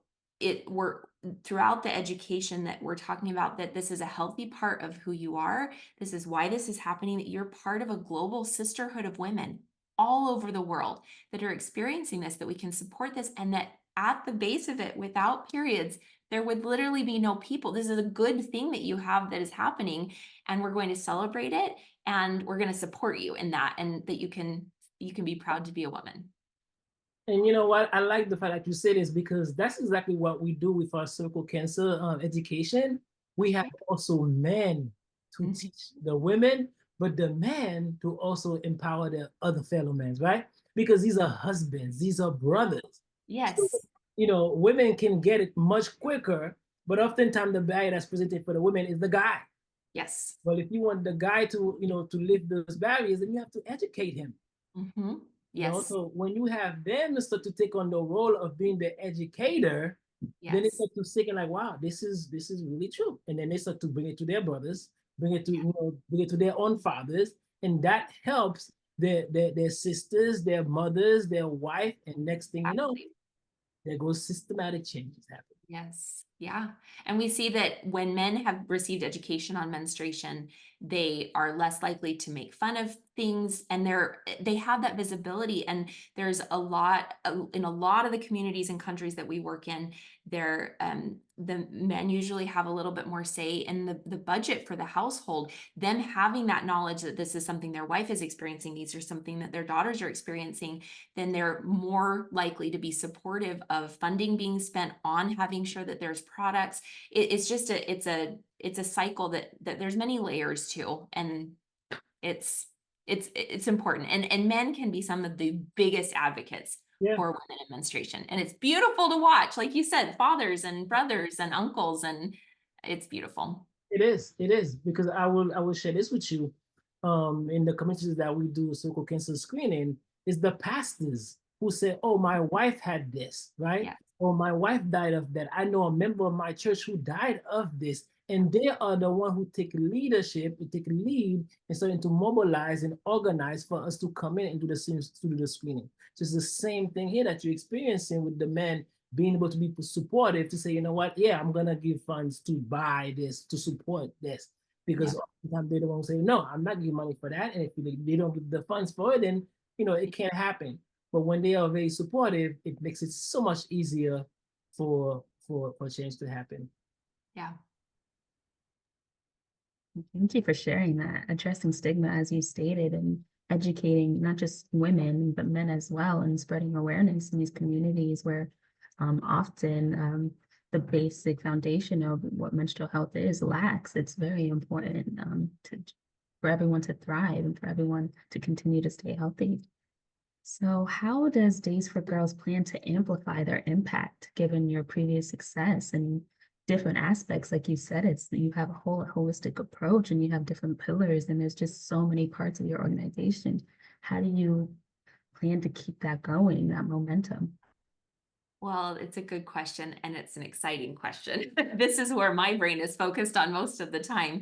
we're throughout the education that we're talking about that this is a healthy part of who you are. This is why this is happening, that you're part of a global sisterhood of women all over the world that are experiencing this, that we can support this, and that at the base of it, without periods, there would literally be no people. This is a good thing that you have that is happening, and we're going to celebrate it, and we're going to support you in that, and that you can be proud to be a woman. And you know what? I like the fact that you say this, because that's exactly what we do with our cervical cancer education. We have also men to teach the women, but the men to also empower their other fellow men, right? Because these are husbands, these are brothers. So, Yes. women can get it much quicker, but oftentimes the barrier that's presented for the women is the guy. Yes. Well, if you want the guy to, to lift those barriers, then you have to educate him. Mm-hmm. Yes. So when you have them start to take on the role of being the educator, then they Yes. start to think like, wow, this is really true. And then they start to bring it to their brothers, bring it to, bring it to their own fathers. And that helps their sisters, their mothers, their wife. And next thing you know, Absolutely. there goes systematic changes happening. Yes. Yeah. And we see that when men have received education on menstruation, they are less likely to make fun of things, and they have that visibility. And there's a lot in a lot of the communities and countries that we work in, the men usually have a little bit more say in the budget for the household. Them having that knowledge that this is something their wife is experiencing, these are something that their daughters are experiencing, then they're more likely to be supportive of funding being spent on having sure that there's products. It's just it's a cycle that there's many layers to, and it's important. And men can be some of the biggest advocates for women in menstruation, and it's beautiful to watch. Like you said, fathers and brothers and uncles, and it's beautiful. It is because I will share this with you. In the communities that we do cervical cancer screening, is the pastors who say, "Oh, my wife had this, right? Yeah. Or my wife died of that. I know a member of my church who died of this." And they are the one who take leadership, who take lead, and starting to mobilize and organize for us to come in and do the screening. So it's the same thing here that you're experiencing with the men being able to be supportive to say, you know what, yeah, I'm gonna give funds to buy this, to support this. Because Yeah. oftentimes they don't want to say, no, I'm not giving money for that. And if they don't give the funds for it, then it can't happen. But when they are very supportive, it makes it so much easier for change to happen. Yeah. Thank you for sharing that, addressing stigma as you stated, and educating not just women, but men as well, and spreading awareness in these communities where often the basic foundation of what menstrual health is lacks. It's very important for everyone to thrive and for everyone to continue to stay healthy. So, how does Days for Girls plan to amplify their impact given your previous success and different aspects? Like you said, it's you have a whole holistic approach and you have different pillars, and there's just so many parts of your organization. How do you plan to keep that going, that momentum? Well, it's a good question, and it's an exciting question. This is where my brain is focused on most of the time.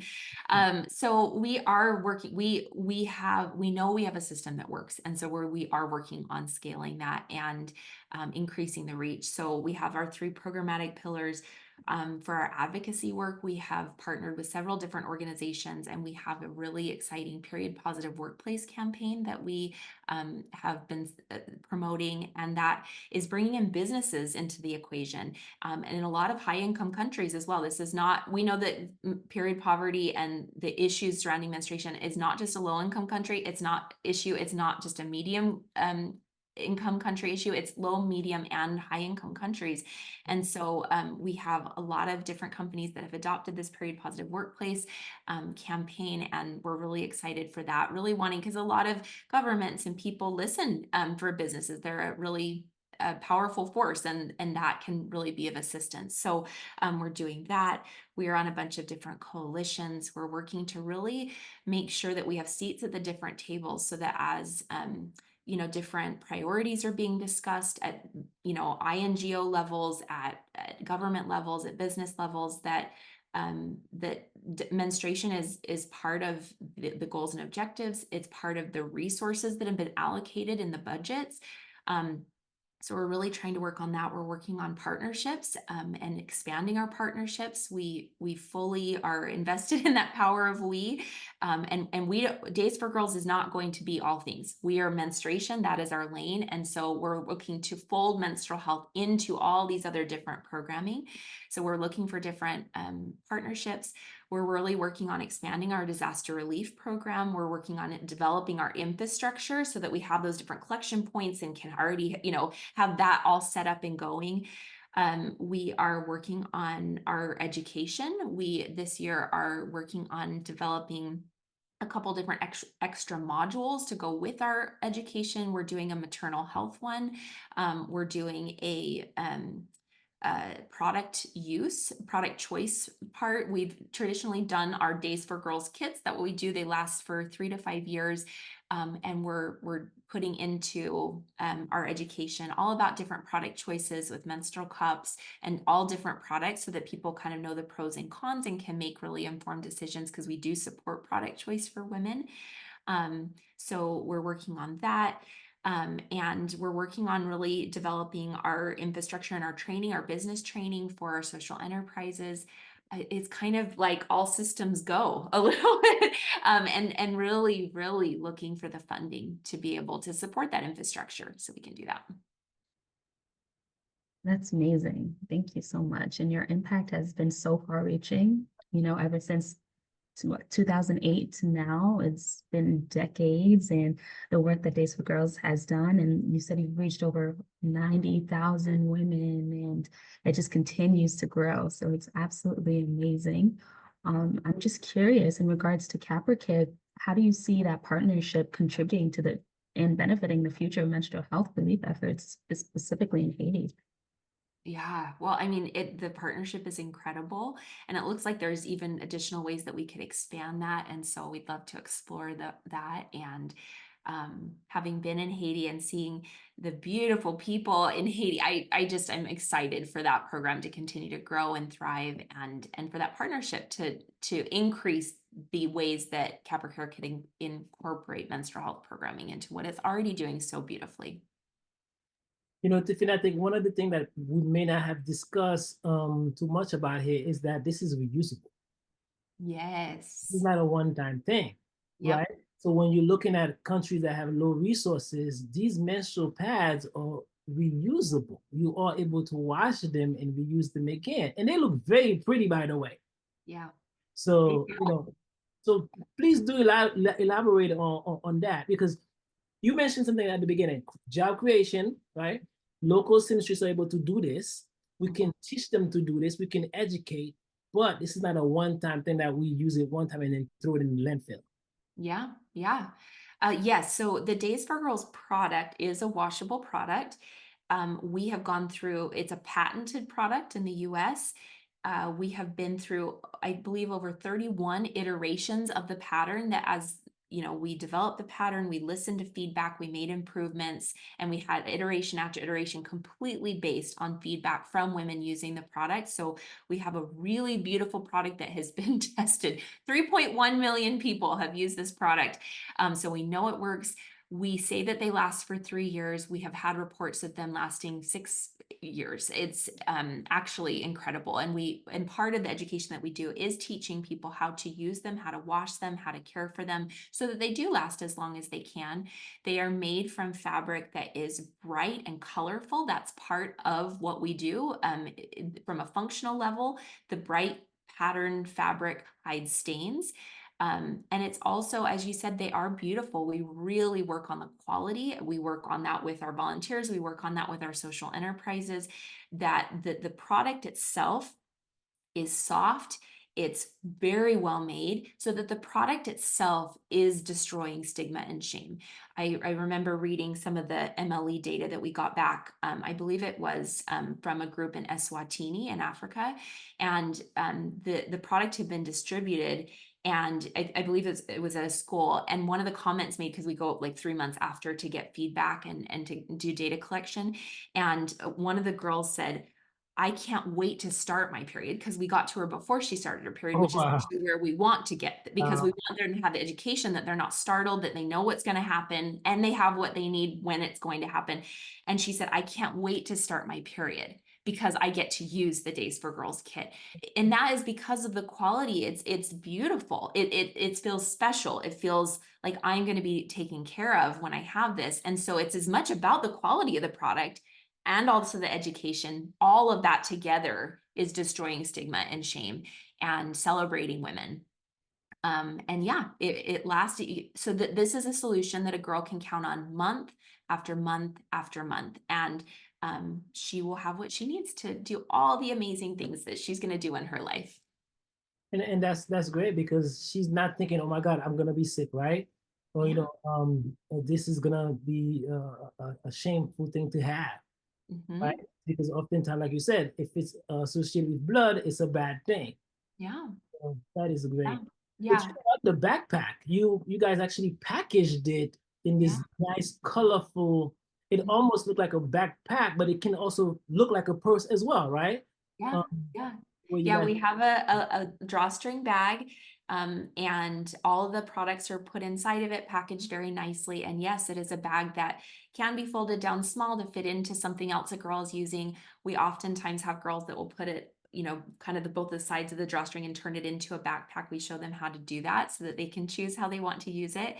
So we are working. We know we have a system that works, and so we are working on scaling that and increasing the reach. So we have our 3 programmatic pillars. For our advocacy work, we have partnered with several different organizations, and we have a really exciting period positive workplace campaign that we have been promoting, and that is bringing in businesses into the equation. And in a lot of high income countries as well, this is not, we know that period poverty and the issues surrounding menstruation is not just a low income country. It's not just a medium income country issue. It's low, medium, and high income countries. And so we have a lot of different companies that have adopted this period positive workplace campaign, and we're really excited for that, really wanting, because a lot of governments and people listen for businesses. They're a really powerful force, and that can really be of assistance. So we're doing that. We are on a bunch of different coalitions. We're working to really make sure that we have seats at the different tables, so that as different priorities are being discussed at, INGO levels, at government levels, at business levels, that menstruation is part of the goals and objectives. It's part of the resources that have been allocated in the budgets. So we're really trying to work on that. We're working on partnerships and expanding our partnerships. We fully are invested in that power of we. And we Days for Girls is not going to be all things. We are menstruation. That is our lane. And so we're looking to fold menstrual health into all these other different programming. So we're looking for different partnerships. We're really working on expanding our disaster relief program. We're working on developing our infrastructure so that we have those different collection points and can already, have that all set up and going. We are working on our education. We this year are working on developing a couple different extra modules to go with our education. We're doing a maternal health one. We're doing a product choice part. We've traditionally done our Days for Girls kits. That what we do, they last for 3 to 5 years. And we're putting into our education all about different product choices with menstrual cups and all different products so that people kind of know the pros and cons and can make really informed decisions, because we do support product choice for women. So we're working on that. And we're working on really developing our infrastructure and our training, our business training for our social enterprises. It's kind of like all systems go a little bit, and really, really looking for the funding to be able to support that infrastructure so we can do that. That's amazing. Thank you so much. And your impact has been so far-reaching, ever since 2008 to now. It's been decades, and the work that Days for Girls has done, and you said you've reached over 90,000 women, and it just continues to grow. So it's absolutely amazing. I'm just curious, in regards to Capracare, how do you see that partnership contributing to and benefiting the future of menstrual health relief efforts, specifically in Haiti? Yeah, well, I mean, the partnership is incredible, and it looks like there's even additional ways that we could expand that. And so we'd love to explore that. And having been in Haiti and seeing the beautiful people in Haiti, I'm excited for that program to continue to grow and thrive, and for that partnership to increase the ways that Capricare could incorporate menstrual health programming into what it's already doing so beautifully. Tiffany, I think one of the things that we may not have discussed too much about here is that this is reusable. Yes. It's not a one-time thing, Yep. right? So when you're looking at countries that have low resources, these menstrual pads are reusable. You are able to wash them and reuse them again. And they look very pretty, by the way. Yeah. So, so please do elaborate on that, because you mentioned something at the beginning, job creation, right? Local seamstresses are able to do this. We can teach them to do this. We can educate, but this is not a one-time thing that we use it one time and then throw it in the landfill. Yeah, yeah. Yes, so the Days for Girls product is a washable product. We have gone through, it's a patented product in the US. We have been through, I believe, over 31 iterations of the pattern that, as we developed the pattern, we listened to feedback, we made improvements, and we had iteration after iteration completely based on feedback from women using the product. So we have a really beautiful product that has been tested. 3.1 million people have used this product. So we know it works. We say that they last for 3 years. We have had reports of them lasting 6 years. It's actually incredible. And part of the education that we do is teaching people how to use them, how to wash them, how to care for them so that they do last as long as they can. They are made from fabric that is bright and colorful. That's part of what we do. From a functional level, the bright patterned fabric hides stains. And it's also, as you said, they are beautiful. We really work on the quality. We work on that with our volunteers. We work on that with our social enterprises, that the product itself is soft. It's very well made so that the product itself is destroying stigma and shame. I remember reading some of the MLE data that we got back. I believe it was from a group in Eswatini in Africa, and the product had been distributed. And I believe it was at a school. And one of the comments made, because we go like 3 months after to get feedback and to do data collection. And one of the girls said, I can't wait to start my period, because we got to her before she started her period, which is actually where we want to get, because we want them to have the education that they're not startled, that they know what's going to happen, and they have what they need when it's going to happen. And she said, I can't wait to start my period, because I get to use the Days for Girls kit. And that is because of the quality. It's beautiful. It feels special. It feels like I'm going to be taken care of when I have this. And so it's as much about the quality of the product and also the education. All of that together is destroying stigma and shame and celebrating women. And yeah, it lasts. So this is a solution that a girl can count on month after month after month. And she will have what she needs to do all the amazing things that she's going to do in her life. And that's great because she's not thinking, oh my God, I'm gonna be sick, right? Or Yeah. this is gonna be a shameful thing to have, Hmm. right? Because oftentimes, like you said, if it's associated with blood, it's a bad thing. Yeah. So that is Yeah. great. But Yeah. you know what, the backpack, you guys actually packaged it in Yeah. this nice, colorful. It Mhm. almost looked like a backpack, but it can also look like a purse as well, right? Yeah. Um, Yeah. where you Yeah. guys, We have a drawstring bag, and all of the products are put inside of it, packaged very nicely. And yes, it is a bag that can be folded down small to fit into something else a girl is using. We oftentimes have girls that will put it, kind of both the sides of the drawstring and turn it into a backpack. We show them how to do that so that they can choose how they want to use it.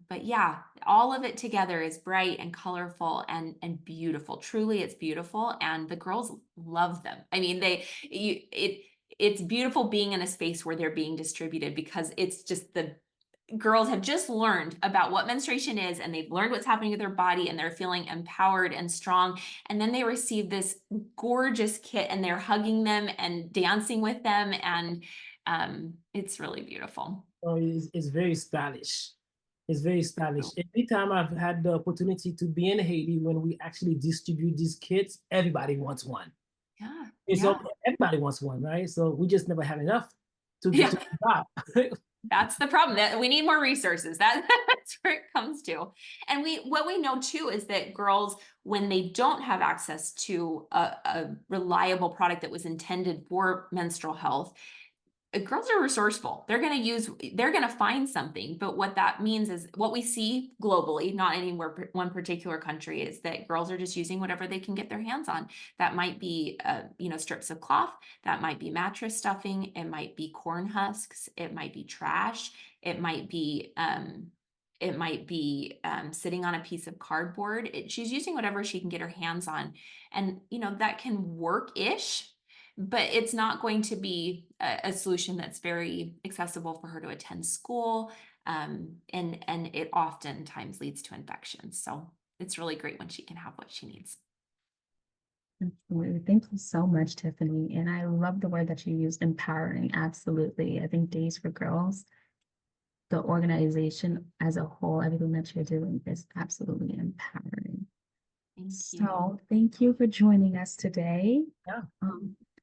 But yeah, all of it together is bright and colorful and beautiful. Truly, it's beautiful, and the girls love them. I mean, it's beautiful being in a space where they're being distributed, because it's just the girls have just learned about what menstruation is, and they've learned what's happening with their body, and they're feeling empowered and strong. And then they receive this gorgeous kit, and they're hugging them and dancing with them, and it's really beautiful. it's very stylish. It's very stylish. Every time I've had the opportunity to be in Haiti when we actually distribute these kits, everybody wants one. Yeah. It's Yeah. okay. Everybody wants one, right? So we just never have enough Yeah. to stop. That's the problem, that we need more resources. That's where it comes to. And what we know too is that girls, when they don't have access to a reliable product that was intended for menstrual health, girls are resourceful. They're going to find something. But what that means is, what we see globally, not anywhere, one particular country, is that girls are just using whatever they can get their hands on. That might be, strips of cloth. That might be mattress stuffing. It might be corn husks. It might be trash. It might be, sitting on a piece of cardboard. She's using whatever she can get her hands on. And, that can work-ish, but it's not going to be a solution that's very accessible for her to attend school. And it oftentimes leads to infections. So it's really great when she can have what she needs. Absolutely. Thank you so much, Tiffany. And I love the word that you used, empowering. Absolutely. I think Days for Girls, the organization as a whole, everything that you're doing is absolutely empowering. Thank you. So thank you for joining us today. Yeah.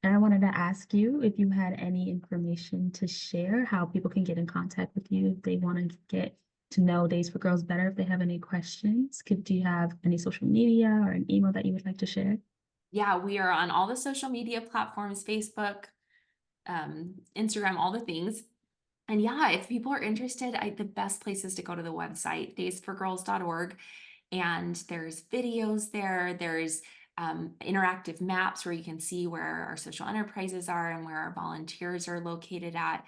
And I wanted to ask you if you had any information to share, how people can get in contact with you if they want to get to know Days for Girls better, if they have any questions. Do you have any social media or an email that you would like to share? Yeah, we are on all the social media platforms, Facebook, Instagram, all the things. And yeah, if people are interested, the best place is to go to the website, daysforgirls.org. And there's videos there. There's interactive maps where you can see where our social enterprises are and where our volunteers are located at.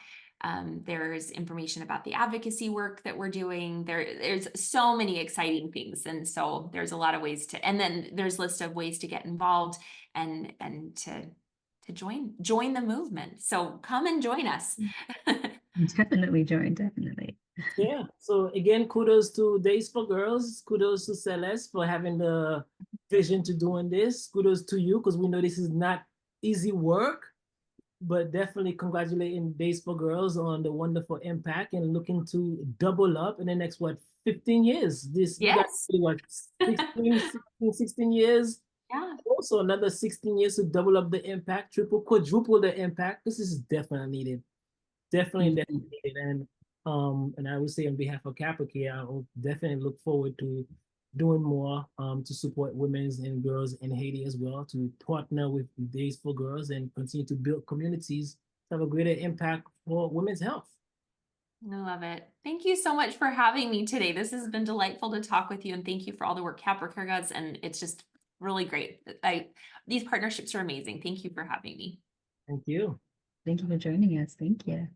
There's information about the advocacy work that we're doing. There's so many exciting things. And so there's a lot of ways and then there's a list of ways to get involved and to join the movement. So come and join us. Definitely join, definitely. Yeah. So again, kudos to Days for Girls. Kudos to Celeste for having the vision to doing this. Kudos to you, because we know this is not easy work, but definitely congratulating Days for Girls on the wonderful impact and looking to double up in the next, 15 years? You guys, Yes. what, 16 years? Yeah. Also another 16 years to double up the impact, quadruple the impact. This is definitely needed. Definitely needed. And I would say on behalf of Capracare, I will definitely look forward to doing more to support women and girls in Haiti as well, to partner with Days for Girls and continue to build communities to have a greater impact for women's health. I love it. Thank you so much for having me today. This has been delightful to talk with you, and thank you for all the work Capracare does. And it's just really great. These partnerships are amazing. Thank you for having me. Thank you. Thank you for joining us. Thank you.